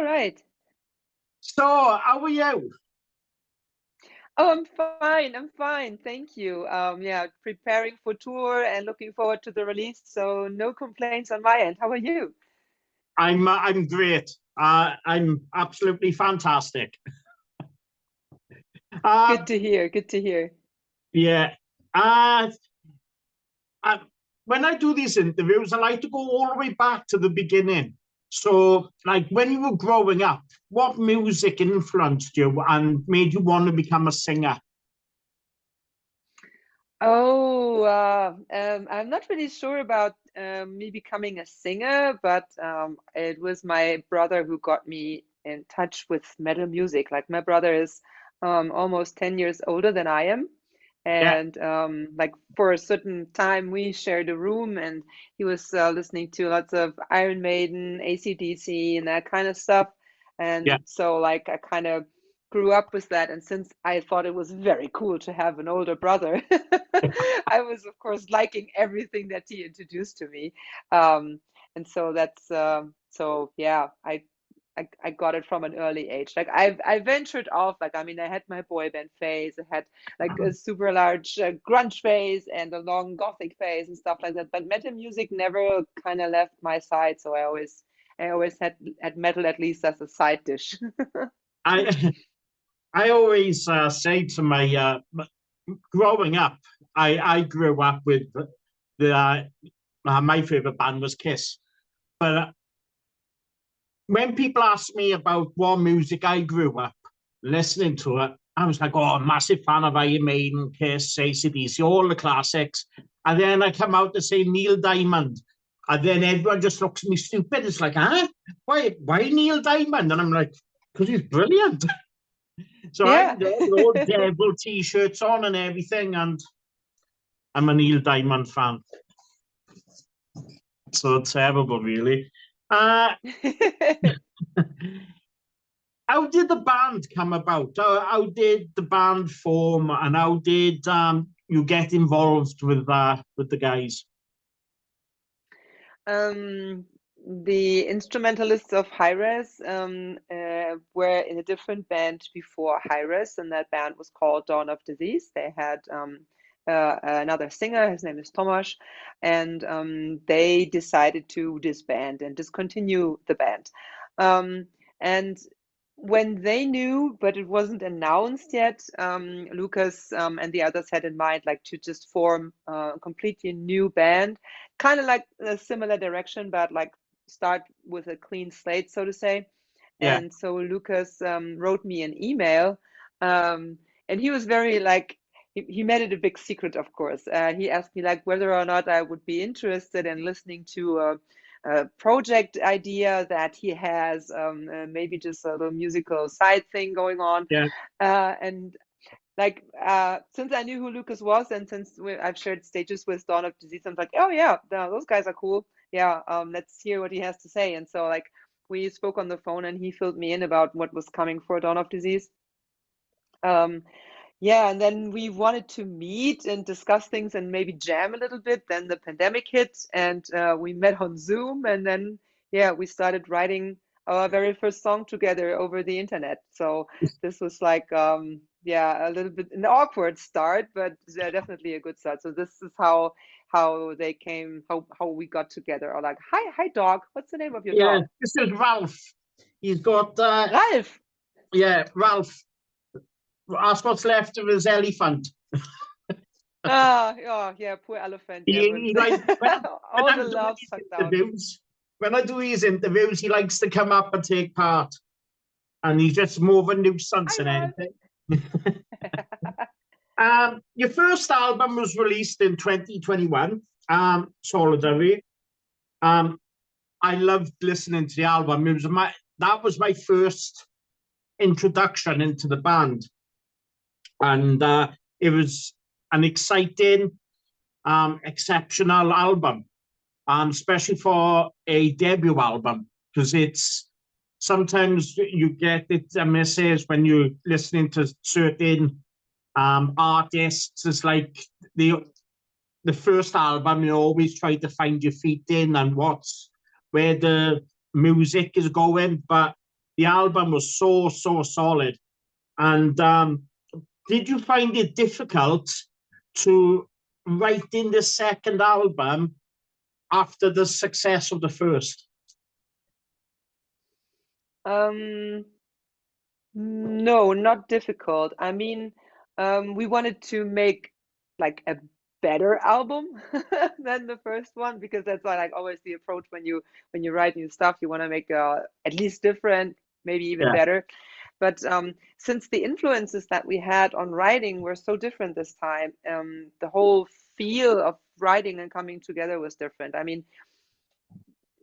All right. So, how are you? Oh, I'm fine. I'm fine. Thank you. Yeah, preparing for tour and looking forward to the release. So no complaints on my end. How are you? I'm great. I'm absolutely fantastic. Good Uh, to hear. Good to hear. yeah. Uh, uh, when I do these interviews, I like to go all the way back to the beginning. So, like when you were growing up, what music influenced you and made you want to become a singer? Oh, I'm not really sure about me becoming a singer, but it was my brother who got me in touch with metal music. Like my brother is almost 10 years older than I am. Yeah, And like for a certain time, we shared a room, and he was listening to lots of Iron Maiden, AC/DC, and that kind of stuff. yeah. And so, like, I kind of grew up with that. And since I thought it was very cool to have an older brother, I was, of course, liking everything that he introduced to me. And so that's so yeah, I got it from an early age. Like I ventured off. Like I mean, I had my boy band phase. I had like a super large grunge phase and a long gothic phase and stuff like that. But metal music never kind of left my side. So I always had metal at least as a side dish. I I always say to my growing up, I grew up with the my favorite band was Kiss, but when people ask me about what music I grew up listening to it, I was like, oh, massive fan of Iron Maiden, Kiss, AC/DC, all the classics. And then I come out to say Neil Diamond. And then everyone just looks at me stupid. It's like, huh? Why Neil Diamond? And I'm like, because he's brilliant. So Yeah. I'm there with all devil t-shirts on and everything. And I'm a Neil Diamond fan. So terrible, really. Uh, How did the band come about? How did the band form, and how did you get involved with the guys? Um, the instrumentalists of HIRAES were in a different band before HIRAES, and that band was called Dawn of Disease. They had another singer, his name is Tomasz, and they decided to disband and discontinue the band. And when they knew, but it wasn't announced yet, Lucas and the others had in mind like to just form a completely new band, kind of like a similar direction, but like start with a clean slate, so to say. Yeah, And so Lucas wrote me an email, and he was very like he made it a big secret, of course. He asked me like whether or not I would be interested in listening to a project idea that he has, maybe just a little musical side thing going on. yeah, And like since I knew who Lucas was, and since I've shared stages with Dawn of Disease, I'm like, oh yeah, those guys are cool. Yeah, let's hear what he has to say. And so like we spoke on the phone, and he filled me in about what was coming for Dawn of Disease. Um, yeah, and then we wanted to meet and discuss things and maybe jam a little bit. Then the pandemic hit, and we met on Zoom, and then yeah, we started writing our very first song together over the internet. So this was like yeah, a little bit an awkward start, but definitely a good start. So this is how they came, how we got together. Or like, hi dog, what's the name of your yeah. dog? This is Ralph. He's got Ralph. yeah, Ralph. That's what's left of his elephant. Ah, oh, yeah, poor elephant. Yeah, He like when all the I'm doing love these sucked out. interviews. When I do these interviews, he likes to come up and take part, and he's just more of a nuisance Hi, than Ralph. anything. Your first album was released in 2021, Solidarity. I loved listening to the album. That was my first introduction into the band, and it was an exciting, exceptional album, especially for a debut album, because it's sometimes you get it misses when you're listening to certain artists. It's like the first album, you always try to find your feet in and where the music is going. But the album was so solid. And did you find it difficult to write in the second album after the success of the first? No, not difficult. I mean, we wanted to make like a better album than the first one, because that's like always the approach when you write new stuff. You want to make at least different, maybe even better. But since the influences that we had on writing were so different this time, the whole feel of writing and coming together was different. I mean,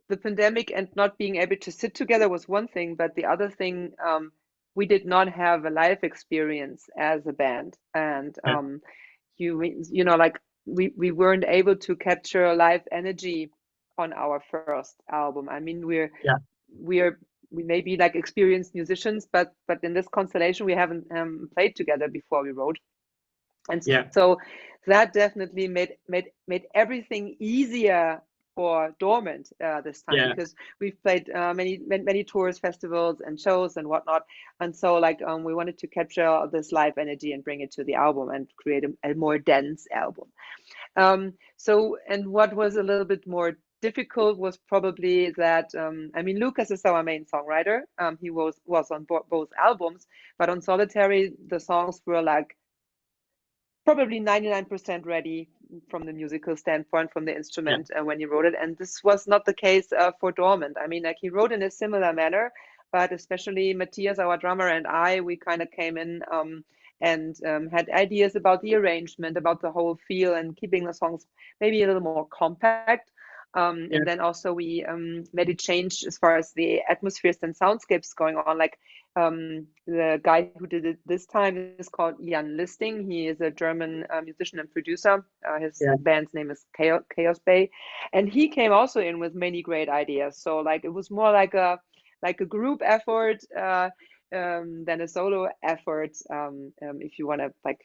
the pandemic and not being able to sit together was one thing, but the other thing, we did not have a live experience as a band, and you know, like we weren't able to capture live energy on our first album. I mean, we may be like experienced musicians, but in this constellation we haven't played together before we wrote, and so that definitely made everything easier for Dormant this time, because we've played many tours, festivals, and shows and whatnot, and so like we wanted to capture this live energy and bring it to the album and create a more dense album. So, and what was a little bit more difficult was probably that I mean, Lucas is our main songwriter. He was on both albums, but on Solitary the songs were like probably 99% ready from the musical standpoint, from the instrument, when he wrote it. And this was not the case for Dormant. I mean, like he wrote in a similar manner, but especially Matthias, our drummer, and we kind of came in and had ideas about the arrangement, about the whole feel, and keeping the songs maybe a little more compact. And then also we made a change as far as the atmospheres and soundscapes going on. Like the guy who did it this time is called Jan Listing. He is a German musician and producer. His band's name is Chaos Bay, and he came also in with many great ideas. So like it was more like a group effort than a solo effort, if you want to like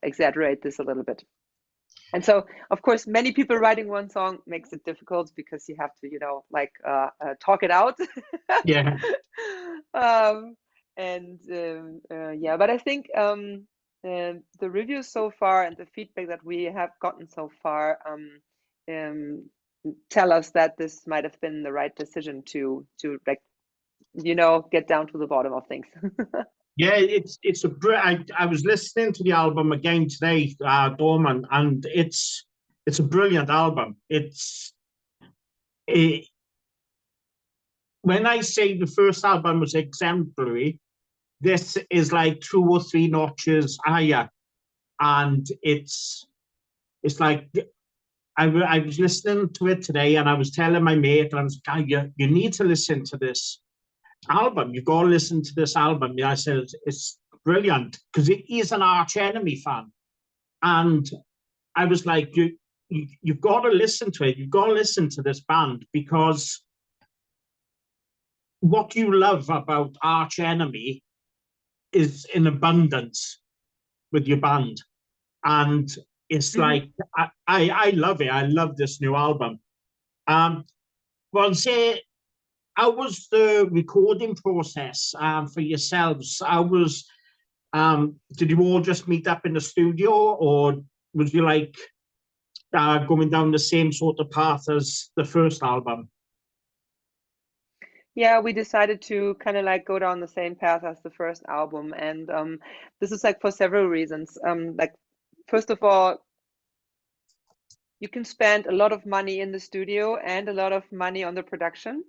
exaggerate this a little bit. And so, of course, many people writing one song makes it difficult because you have to, you know, like talk it out. Yeah. But I think the reviews so far and the feedback that we have gotten so far tell us that this might have been the right decision to like, you know, get down to the bottom of things. Yeah, I was listening to the album again today, Dormant, and it's a brilliant album. When I say the first album was exemplary, this is like 2 or 3 notches higher, and it's like I was listening to it today, and I was telling my mate, and I was like, you need to listen to this album. You've got to listen to this album. I said it's brilliant because he's an Arch Enemy fan, and I was like, you've got to listen to it. You've got to listen to this band, because what you love about Arch Enemy is in abundance with your band, and it's like I love it. I love this new album. Well, say, how was the recording process for yourselves? Did you all just meet up in the studio, or was you like going down the same sort of path as the first album? Yeah, we decided to kind of like go down the same path as the first album, and this is like for several reasons. Like, first of all, you can spend a lot of money in the studio and a lot of money on the production.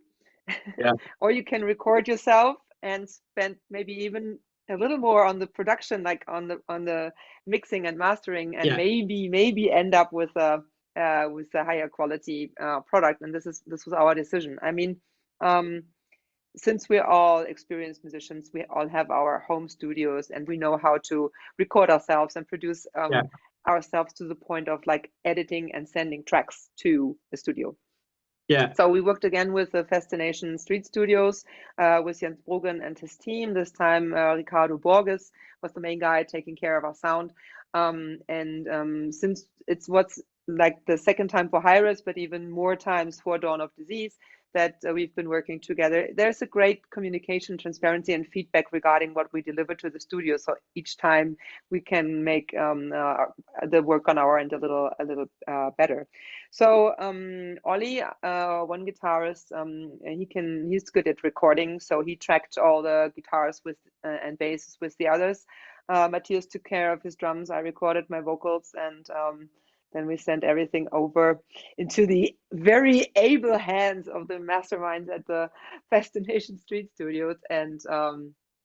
Yeah. Or you can record yourself and spend maybe even a little more on the production, like on the mixing and mastering, and maybe end up with a higher quality product. And this was our decision. I mean, since we're all experienced musicians, we all have our home studios, and we know how to record ourselves and produce ourselves to the point of like editing and sending tracks to the studio. Yeah. So we worked again with the Fascination Street Studios with Jens Brogen and his team. This time, Ricardo Borges was the main guy taking care of our sound. Since it's what's like the second time for HIRAES, but even more times for Dawn of Disease, that we've been working together. There's a great communication, transparency, and feedback regarding what we deliver to the studio. So each time we can make the work on our end a little better. So Ollie, one guitarist, he's good at recording. So he tracked all the guitars with and basses with the others. Matthias took care of his drums. I recorded my vocals, and then we sent everything over into the very able hands of the masterminds at the Fascination Street Studios, and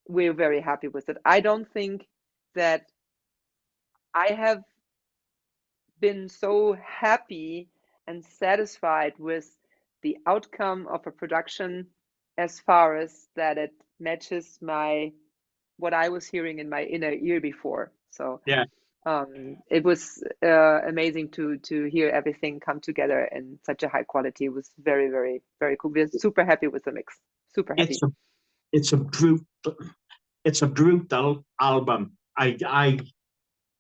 we're very happy with it. I don't think that I have been so happy and satisfied with the outcome of a production as far as that it matches what I was hearing in my inner ear before. So yeah. It was amazing to hear everything come together in such a high quality. It was very, very, very cool. We're super happy with the mix. Super happy. It's a brutal album. I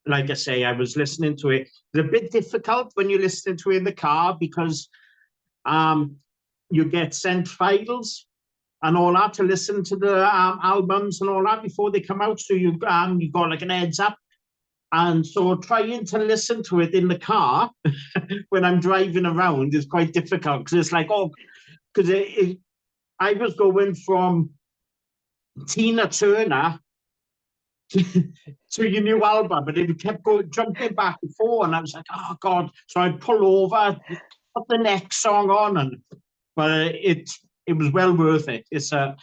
like I say, I was listening to it. It's a bit difficult when you're listening to it in the car because you get sent files and all that to listen to the albums and all that before they come out. So you got like an heads up. And so trying to listen to it in the car when I'm driving around is quite difficult because it's like, because I was going from Tina Turner to your new album, but it kept jumping back and forth, and I was like, oh God. So I'd pull over, put the next song on, but it was well worth it. It's a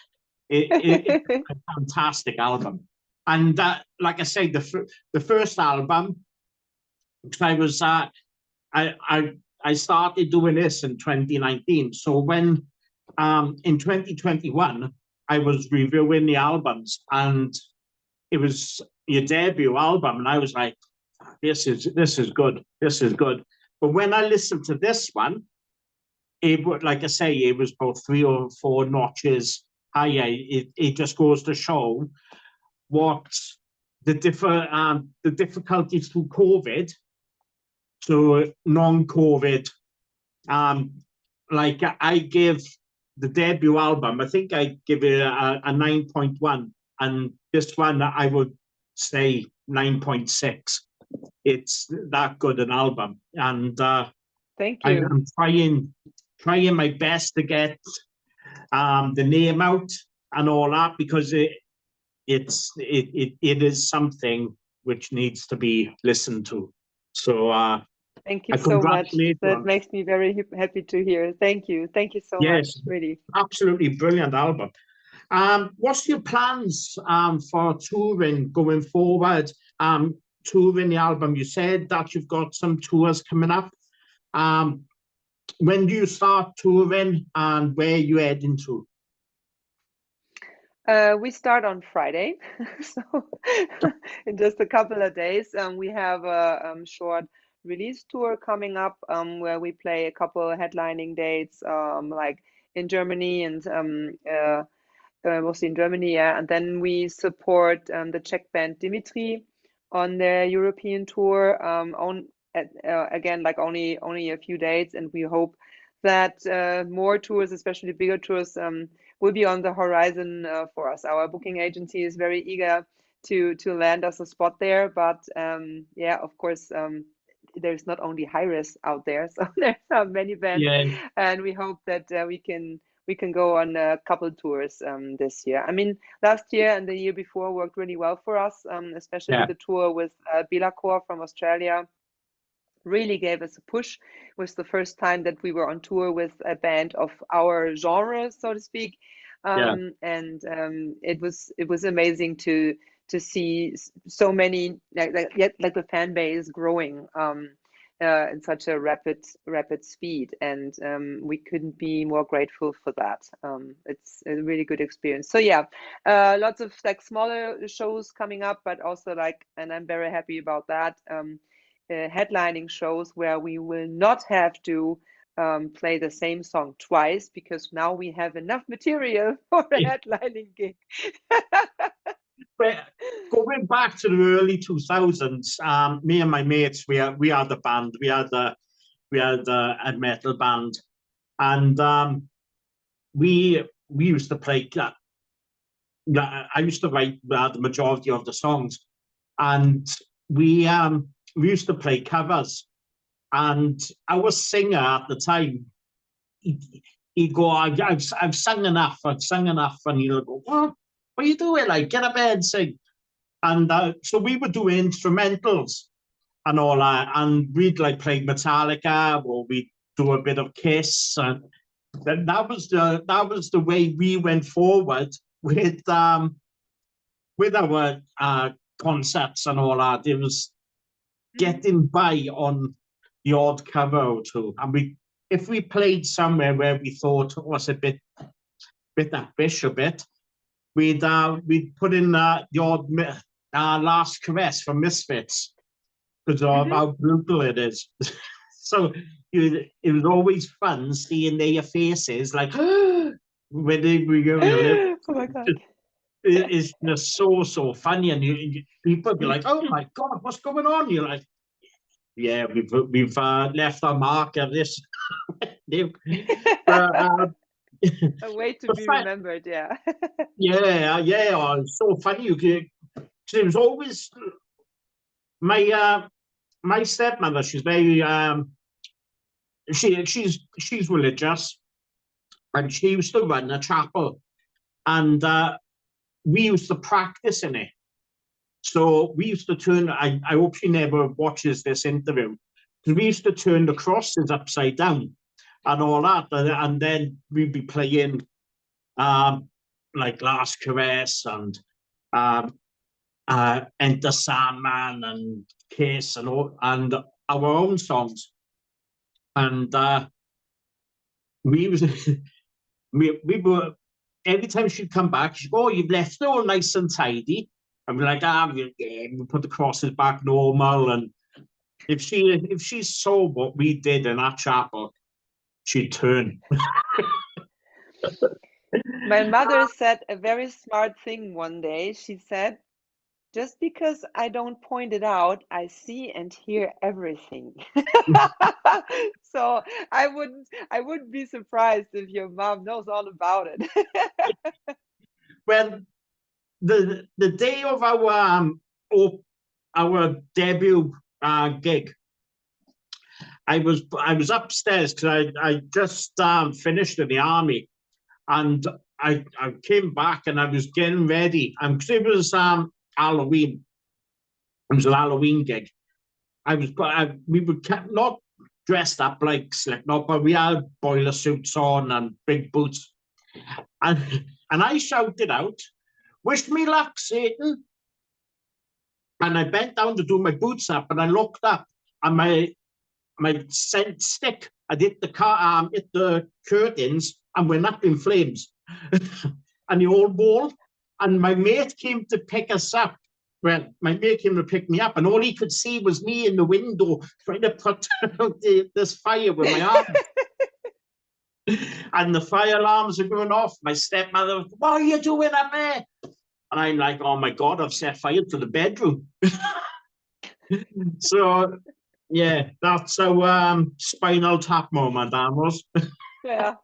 fantastic album. And like I say, the first album, I was I started doing this in 2019. So when in 2021 I was reviewing the albums, and it was your debut album, and I was like, this is good, this is good. But when I listened to this one, it would, like I say, it was about 3 or 4 notches higher. It just goes to show what the difficulties through COVID to non-COVID. Like I give the debut album, I think I give it a 9.1, and this one I would say 9.6. It's that good an album, and thank you. I'm trying my best to get the name out and all that, because it is something which needs to be listened to. So thank you so much. That makes me very happy to hear. Thank you so much. Really, absolutely brilliant album. What's your plans for touring going forward? Touring the album, you said that you've got some tours coming up. When do you start touring, and where are you heading to? We start on Friday, so in just a couple of days. We have a short release tour coming up, where we play a couple headlining dates, like in Germany and mostly in Germany, yeah. And then we support the Czech band Dimitri on their European tour. Again, like only a few dates, and we hope that more tours, especially bigger tours, will be on the horizon for us. Our booking agency is very eager to land us a spot there, but yeah, of course, there's not only HIRAES out there, so there's many bands, and we hope that we can go on a couple tours this year. I mean, last year and the year before worked really well for us, especially the tour with Belacor from Australia. Really gave us a push. It was the first time that we were on tour with a band of our genre, so to speak, and it was amazing to see so many like the fan base growing in such a rapid speed, and we couldn't be more grateful for that. It's a really good experience. So yeah, lots of like smaller shows coming up, but also like, and I'm very happy about that. Headlining shows where we will not have to play the same song twice, because now we have enough material for a headlining gig. But going back to the early 2000s, me and my mates, we are the band. We had a metal band, and we used to play. I used to write the majority of the songs, and we used to play covers. And our singer at the time, he'd go, I've sung enough, and he'll go, what are you doing? Like, get up there and sing. And so we would do instrumentals and all that, and we'd like play Metallica, or we'd do a bit of Kiss, and that was the way we went forward with our concerts and all that. It was getting by on the odd cover or two, and if we played somewhere where we thought it was a bit ambish a bit, we'd put in the odd Last Caress from Misfits, because of how brutal it is. So it was always fun seeing their faces, like when they were going to live. Oh my God. It's just so funny, and people be like, "Oh my God, what's going on?" You're like, "Yeah, we've left our mark at this." A way to be remembered, yeah. Yeah. Oh, it's so funny. It was always my stepmother. She's very she's religious, and she used to run a chapel, and we used to practice in it. So we used to turn. I hope she never watches this interview, because we used to turn the crosses upside down and all that, and then we'd be playing like Last Caress and Enter Sandman and Kiss and our own songs. And we were, every time she'd come back, she'd go, "Oh, you've left it all nice and tidy." And we're like, we put the crosses back normal. And if she saw what we did in that chapel, she'd turn. My mother said a very smart thing one day. She said, "Just because I don't point it out, I see and hear everything." So I wouldn't be surprised if your mom knows all about it. Well, the day of our debut gig, I was upstairs because I just finished in the army, and I came back and I was getting ready, and because it was Halloween, it was a Halloween gig. We were not dressed up like Slipknot, but we had boiler suits on and big boots, and I shouted out, "Wish me luck, Satan." And I bent down to do my boots up, and I looked up, and my scent stick, I hit the curtains and went up in flames. And the old wall, and my mate came to pick us up. Well, my mate came to pick me up, and all he could see was me in the window trying to put out this fire with my arms. And the fire alarms are going off. My stepmother, "What are you doing up there?" And I'm like, "Oh my God, I've set fire to the bedroom." So, yeah, that's our Spinal Tap moment, that was. Yeah.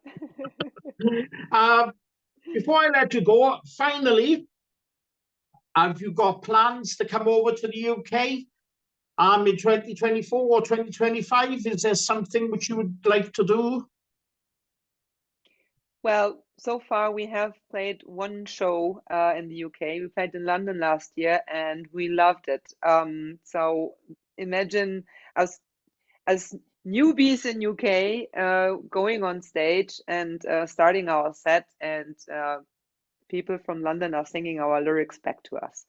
Before I let you go, finally, have you got plans to come over to the UK in 2024 or 2025? Is there something which you would like to do? Well, so far we have played one show in the UK. We played in London last year and we loved it. So imagine us as newbies in UK going on stage and starting our set, and people from London are singing our lyrics back to us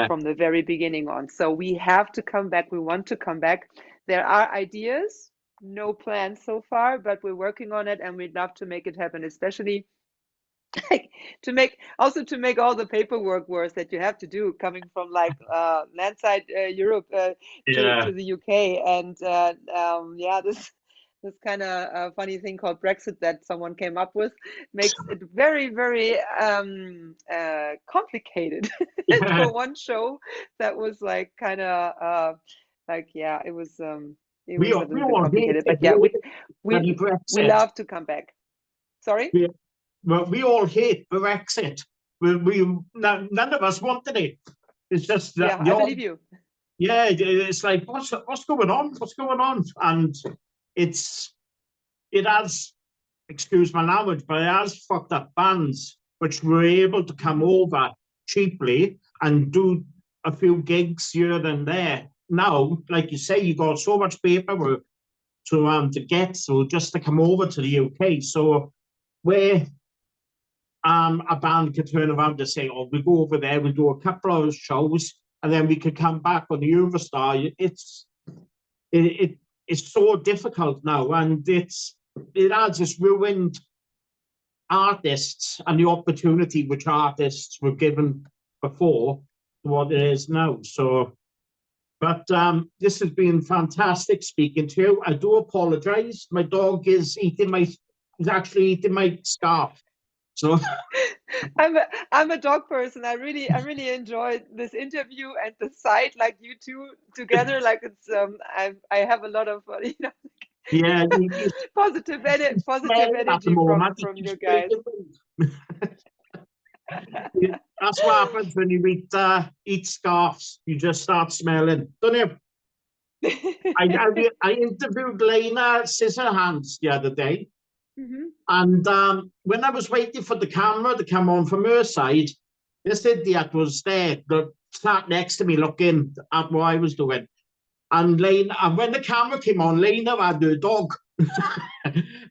from the very beginning on. So we have to come back. We want to come back. There are ideas, no plans so far, but we're working on it, and we'd love to make it happen, especially to make all the paperwork worse that you have to do coming from like landside Europe to the UK. And this kind of funny thing called Brexit that someone came up with makes it very, very complicated for one show. That was like kind of it was a little bit complicated, but yeah, we love to come back. Sorry? well, we all hate Brexit. None of us wanted it. It's just that I believe you. Yeah, it's like what's going on? What's going on? And it has, excuse my language, but it has fucked up bands which were able to come over cheaply and do a few gigs here and there. Now, like you say, you got so much paperwork to get through just to come over to the UK. So where a band could turn around and say, "Oh, we'll go over there, we'll do a couple of shows, and then we could come back on the Eurostar." It's so difficult now, and it has just ruined artists and the opportunity which artists were given before to what it is now. So, but this has been fantastic speaking to you. I do apologize. My dog is actually eating my scarf. So I'm a dog person. I really enjoyed this interview and the site, like you two together. Like it's I have a lot of yeah, positive energy from you guys. That's what happens when you eat scarves. You just start smelling, don't you? I interviewed Lena Scissorhands the other day. Mm-hmm. And when I was waiting for the camera to come on from her side, this idiot was there, sat next to me looking at what I was doing. And when the camera came on, Lena had her dog.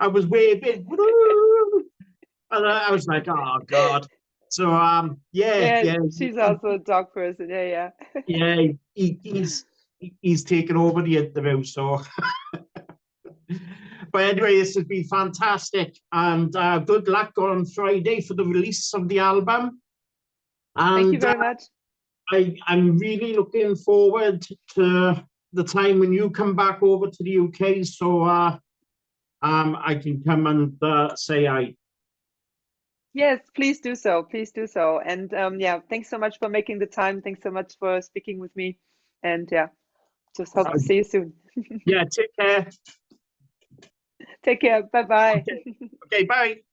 I was waving. And I was like, oh, God. So, yeah. She's also a dog person. Yeah. Yeah, he's taken over the interview, so... But anyway, this has been fantastic, and good luck on Friday for the release of the album. And thank you very much. I'm really looking forward to the time when you come back over to the UK, so I can come and say hi. Yes, please do so. Please do so. And thanks so much for making the time. Thanks so much for speaking with me. And just hope to see you soon. Yeah, take care. Take care. Bye-bye. Okay, bye.